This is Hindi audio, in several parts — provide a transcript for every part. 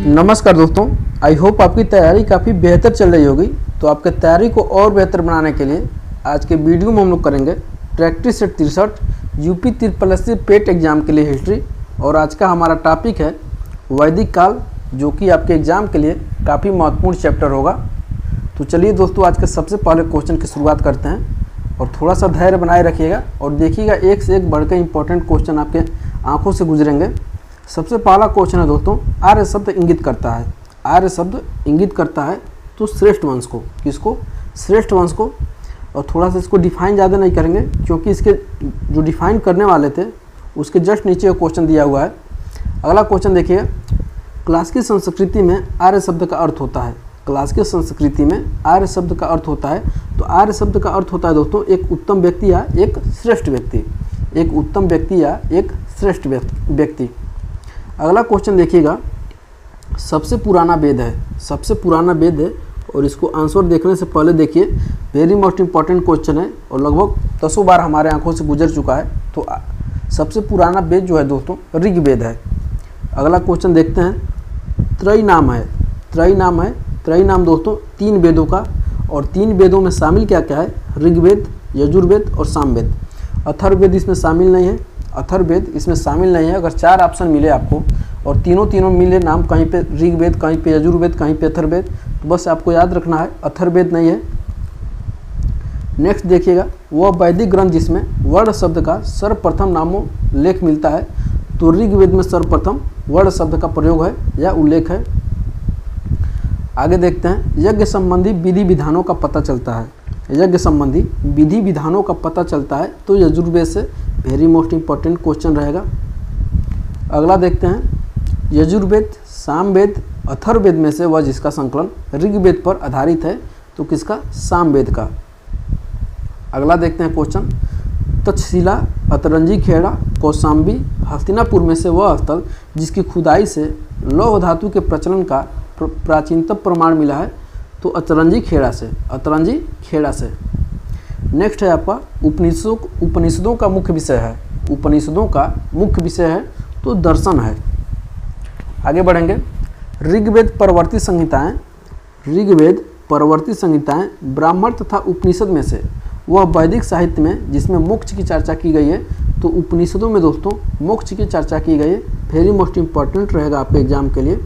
नमस्कार दोस्तों, आई होप आपकी तैयारी काफ़ी बेहतर चल रही होगी। तो आपके तैयारी को और बेहतर बनाने के लिए आज के वीडियो में हम लोग करेंगे प्रैक्टिस सेट 63 यूपी त्रिपल पेट एग्जाम के लिए हिस्ट्री। और आज का हमारा टॉपिक है वैदिक काल, जो कि आपके एग्जाम के लिए काफ़ी महत्वपूर्ण चैप्टर होगा। तो चलिए दोस्तों, आज के सबसे पहले क्वेश्चन की शुरुआत करते हैं और थोड़ा सा धैर्य बनाए रखिएगा और देखिएगा एक से एक बढ़कर इंपॉर्टेंट क्वेश्चन आपके आंखों से गुजरेंगे। सबसे पहला क्वेश्चन है दोस्तों, आर्य शब्द इंगित करता है। आर्य शब्द इंगित करता है तो श्रेष्ठ वंश को। किसको? श्रेष्ठ वंश को। और थोड़ा सा इसको डिफाइन ज़्यादा नहीं करेंगे क्योंकि इसके जो डिफाइन करने वाले थे उसके जस्ट नीचे क्वेश्चन दिया हुआ है। अगला क्वेश्चन देखिएगा, क्लासिकल संस्कृति में आर्य शब्द का अर्थ होता है। क्लासिकल संस्कृति में आर्य शब्द का अर्थ होता है तो आर्य शब्द का अर्थ होता है दोस्तों एक उत्तम व्यक्ति या एक श्रेष्ठ व्यक्ति। एक उत्तम व्यक्ति या एक श्रेष्ठ व्यक्ति। अगला क्वेश्चन देखिएगा, सबसे पुराना वेद है। सबसे पुराना वेद है और इसको आंसर देखने से पहले देखिए, वेरी मोस्ट इंपॉर्टेंट क्वेश्चन है और लगभग 10 बार हमारे आंखों से गुजर चुका है। तो सबसे पुराना वेद जो है दोस्तों ऋग्वेद है। अगला क्वेश्चन देखते हैं, त्रय नाम है। त्रय नाम है। त्रय नाम दोस्तों 3 वेदों का, और 3 वेदों में शामिल क्या क्या है? ऋग्वेद, यजुर्वेद और सामवेद। अथर्ववेद इसमें शामिल नहीं है। अथर्ववेद इसमें शामिल नहीं है। अगर 4 ऑप्शन मिले आपको और तीनों मिले नाम, कहीं पे ऋग्वेद, कहीं पे यजुर्वेद, कहीं पे अथर्ववेद, तो बस आपको याद रखना है अथर्ववेद नहीं है। नेक्स्ट देखिएगा, वह वैदिक ग्रंथ जिसमें वर्ण शब्द का सर्वप्रथम नामोल्लेख मिलता है। तो ऋग्वेद में सर्वप्रथम वर्ण शब्द का प्रयोग है या उल्लेख है। आगे देखते हैं, यज्ञ संबंधी विधि विधानों का पता चलता है। यज्ञ संबंधी विधि विधानों का पता चलता है तो यजुर्वेद से। वेरी मोस्ट इंपॉर्टेंट क्वेश्चन रहेगा। अगला देखते हैं, यजुर्वेद, सामवेद, अथर्ववेद में से वह जिसका संकलन ऋग्वेद पर आधारित है तो किसका? सामवेद का। अगला देखते हैं क्वेश्चन, तक्षशिला, अतरंजी खेड़ा, कौशाम्बी, हस्तिनापुर में से वह स्थल जिसकी खुदाई से लौह धातु के प्रचलन का प्राचीनतम प्रमाण मिला है। तो अतरंजी खेड़ा से। अतरंजी खेड़ा से। नेक्स्ट है आपका उपनिषदों का मुख्य विषय है। उपनिषदों का मुख्य विषय है तो दर्शन है। आगे बढ़ेंगे, ऋग्वेद परवर्ती संहिताएं। ऋग्वेद परवर्ती संहिताएं ब्राह्मण तथा उपनिषद में से वह वैदिक साहित्य में जिसमें मोक्ष की चर्चा की गई है। तो उपनिषदों में दोस्तों मोक्ष की चर्चा की गई है। वेरी मोस्ट इंपॉर्टेंट रहेगा आपके एग्जाम के लिए।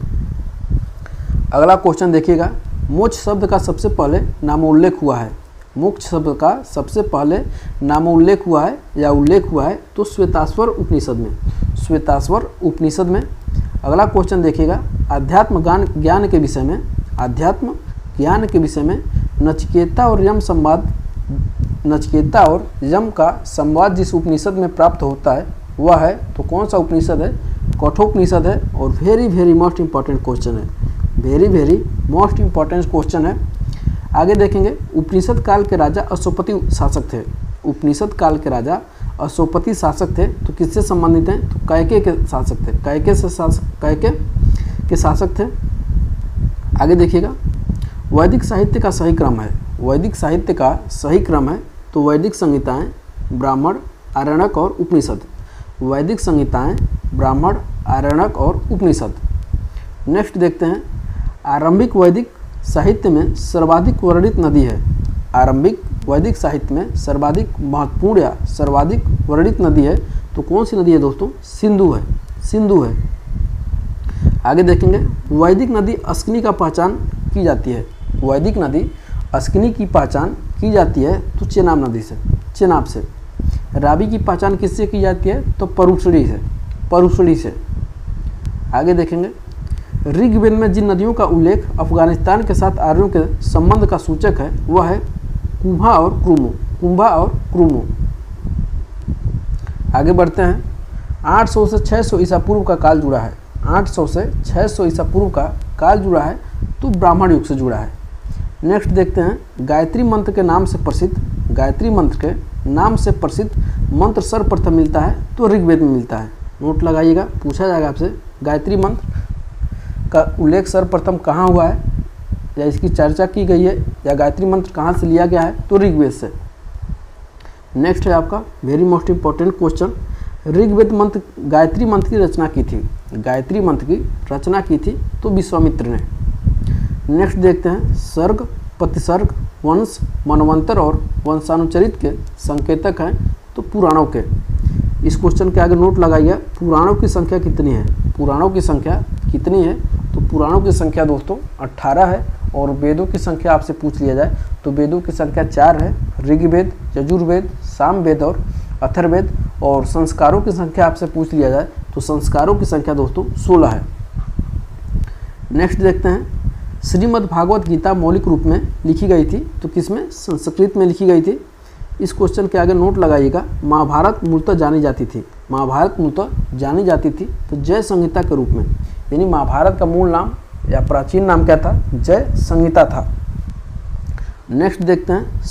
अगला क्वेश्चन देखिएगा, मोक्ष शब्द का सबसे पहले नामोल्लेख हुआ है। मोक्ष शब्द का सबसे पहले नामोल्लेख हुआ है या उल्लेख हुआ है तो श्वेताश्वर उपनिषद में। श्वेताश्वर उपनिषद में। अगला क्वेश्चन देखिएगा, अध्यात्म ज्ञान के विषय में। अध्यात्म ज्ञान के विषय में नचिकेता और यम का संवाद जिस उपनिषद में प्राप्त होता है वह है तो कौन सा उपनिषद है? कठोपनिषद है। और वेरी मोस्ट इंपॉर्टेंट क्वेश्चन है। वेरी मोस्ट इंपॉर्टेंट क्वेश्चन है। आगे देखेंगे, उपनिषद काल के राजा अशोपति शासक थे। उपनिषद काल के राजा अशोपति शासक थे तो किससे संबंधित हैं? तो कैके के शासक थे। कैके के शासक थे। आगे देखिएगा, वैदिक साहित्य का सही क्रम है। वैदिक साहित्य का सही क्रम है तो वैदिक संहिताएं, ब्राह्मण, आरण्यक और उपनिषद। वैदिक संहिताएं, ब्राह्मण, आरण्यक और उपनिषद। नेक्स्ट देखते हैं, आरंभिक वैदिक साहित्य में सर्वाधिक वर्णित नदी है। आरंभिक वैदिक साहित्य में सर्वाधिक महत्वपूर्ण या सर्वाधिक वर्णित नदी है तो कौन सी नदी है दोस्तों? सिंधु है। सिंधु है। आगे देखेंगे, वैदिक नदी अस्किनी का पहचान की जाती है। वैदिक नदी अस्किनी की पहचान की जाती है तो चेनाब नदी से। चेनाब से। रावी की पहचान किससे की जाती है? तो परुषणी से। परुषणी से। आगे देखेंगे, ऋग्वेद में जिन नदियों का उल्लेख अफगानिस्तान के साथ आर्यों के संबंध का सूचक है वह है कुंभा और क्रुमो। कुंभा और क्रुमो। आगे बढ़ते हैं, 800 से 600 ईसा पूर्व का काल जुड़ा है। 800 से 600 ईसा पूर्व का काल जुड़ा है तो ब्राह्मण युग से जुड़ा है। नेक्स्ट देखते हैं, गायत्री मंत्र के नाम से प्रसिद्ध। गायत्री मंत्र के नाम से प्रसिद्ध मंत्र सर्वप्रथम मिलता है तो ऋग्वेद में मिलता है। नोट लगाइएगा, पूछा जाएगा आपसे गायत्री मंत्र का उल्लेख सर्वप्रथम कहाँ हुआ है या इसकी चर्चा की गई है या गायत्री मंत्र कहाँ से लिया गया है तो ऋग्वेद से। नेक्स्ट है आपका very most important question, Rigveda मंत्र गायत्री मंत्र की रचना की थी। गायत्री मंत्र की रचना की थी? तो विश्वामित्र ने। नेक्स्ट देखते हैं, सर्ग, प्रतिसर्ग, वंश, मनवंतर और वंशानुचरित के संकेतक हैं तो पुराणों के। इस क्वेश्चन के आगे नोट लगाइए, पुराणों की संख्या कितनी है? पुराणों की संख्या कितनी है? तो पुराणों की संख्या दोस्तों 18 है। और वेदों की संख्या आपसे पूछ लिया जाए तो वेदों की संख्या 4 है, ऋग्वेद, यजुर्वेद, सामवेद और अथर्ववेद। और संस्कारों की संख्या आपसे पूछ लिया जाए तो संस्कारों की संख्या दोस्तों 16 है। नेक्स्ट देखते हैं, श्रीमद् भागवत गीता मौलिक रूप में लिखी गई थी तो किसमें? संस्कृत में लिखी गई थी। इस क्वेश्चन के आगे नोट लगाइएगा, महाभारत मूलतः जानी जाती थी, महाभारत मूलतः जानी जाती थी तो जय संहिता के रूप में, यानी महाभारत का मूल नाम या प्राचीन नाम क्या था? जय संहिता था। नेक्स्ट देखते हैं,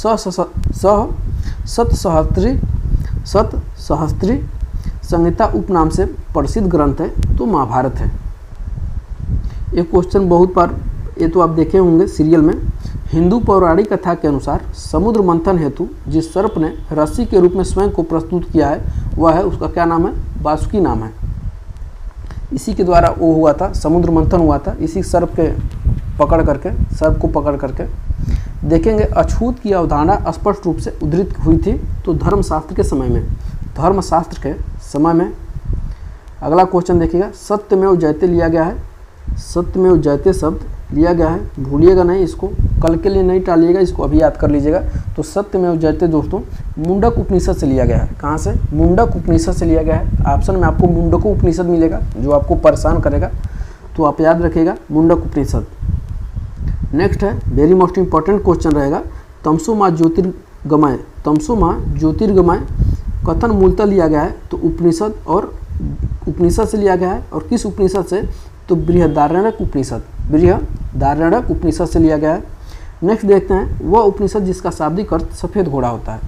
सतसहस्त्री संहिता उपनाम से प्रसिद्ध ग्रंथ है तो महाभारत है। ये क्वेश्चन बहुत बार, ये तो आप देखे होंगे सीरियल में। हिंदू पौराणिक कथा के अनुसार समुद्र मंथन हेतु जिस सर्प ने रस्सी के रूप में स्वयं को प्रस्तुत किया है वह है, उसका क्या नाम है? वासुकी नाम है। इसी के द्वारा वो हुआ था, समुद्र मंथन हुआ था, इसी सर्प को पकड़ करके। देखेंगे, अछूत की अवधारणा स्पष्ट रूप से उद्धृत हुई थी तो धर्मशास्त्र के समय में। अगला क्वेश्चन देखिएगा, सत्यमेव जयते लिया गया है, सत्यमेव जयते शब्द लिया गया है, भूलिएगा नहीं इसको, कल के लिए नहीं टालिएगा, इसको अभी याद कर लीजिएगा। तो सत्यमेव जयते दोस्तों मुंडक उपनिषद से लिया गया है। कहाँ से? मुंडक उपनिषद से लिया गया है। ऑप्शन में आपको मुंडको उपनिषद मिलेगा जो आपको परेशान करेगा, तो आप याद रखिएगा मुंडक उपनिषद। नेक्स्ट है, वेरी मोस्ट इंपॉर्टेंट क्वेश्चन रहेगा, तमसो माँ ज्योतिर्गमय कथन मूलतः लिया गया है तो उपनिषद से लिया गया है। और किस उपनिषद से? तो बृहदारण्यक उपनिषद से लिया गया है। नेक्स्ट देखते हैं, वह उपनिषद जिसका शाब्दिक अर्थ सफ़ेद घोड़ा होता है,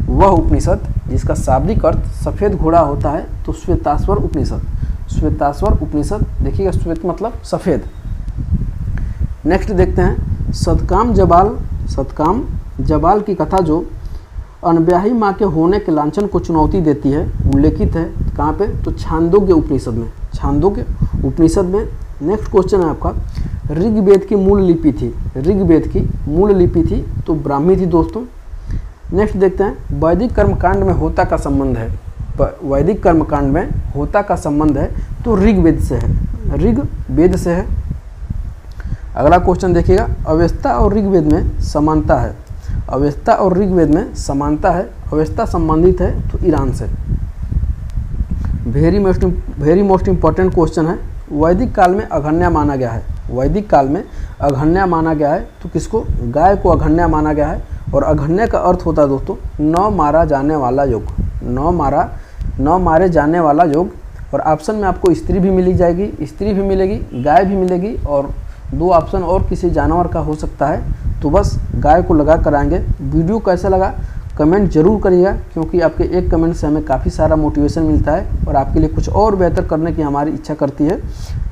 वह उपनिषद जिसका शाब्दिक अर्थ सफ़ेद घोड़ा होता है तो श्वेताश्वर उपनिषद। देखिएगा, श्वेत मतलब सफ़ेद। नेक्स्ट देखते हैं, सतकाम जबाल की कथा जो अनब्याही माँ के होने के लांछन को चुनौती देती है उल्लेखित है कहाँ पे? तो छांदोग्य उपनिषद में। नेक्स्ट क्वेश्चन है आपका, ऋग्वेद की मूल लिपि थी तो ब्राह्मी थी दोस्तों। नेक्स्ट देखते हैं, वैदिक कर्मकांड में होता का संबंध है तो ऋग्वेद से है। अगला क्वेश्चन देखिएगा, अवेस्ता और ऋग्वेद में समानता है, अवेस्ता संबंधित है तो ईरान से। वेरी मोस्ट इंपॉर्टेंट क्वेश्चन है, वैदिक काल में अघन्या माना गया है तो किसको? गाय को अघन्या माना गया है। और अघन्या का अर्थ होता है दोस्तों न मारे जाने वाला योग। और ऑप्शन में आपको स्त्री भी मिलेगी, गाय भी मिलेगी और 2 ऑप्शन और किसी जानवर का हो सकता है, तो बस गाय को लगा कर आएंगे। वीडियो कैसा लगा कमेंट जरूर करिएगा, क्योंकि आपके एक कमेंट से हमें काफ़ी सारा मोटिवेशन मिलता है और आपके लिए कुछ और बेहतर करने की हमारी इच्छा करती है।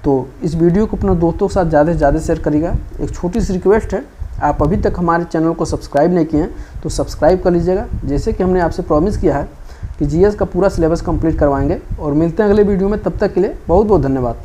तो इस वीडियो को अपने दोस्तों के साथ ज़्यादा से ज़्यादा शेयर करिएगा। एक छोटी सी रिक्वेस्ट है, आप अभी तक हमारे चैनल को सब्सक्राइब नहीं किए हैं तो सब्सक्राइब कर लीजिएगा, जैसे कि हमने आपसे प्रॉमिस किया है कि जीएस का पूरा सिलेबस कंप्लीट करवाएंगे। और मिलते हैं अगले वीडियो में, तब तक के लिए बहुत बहुत धन्यवाद।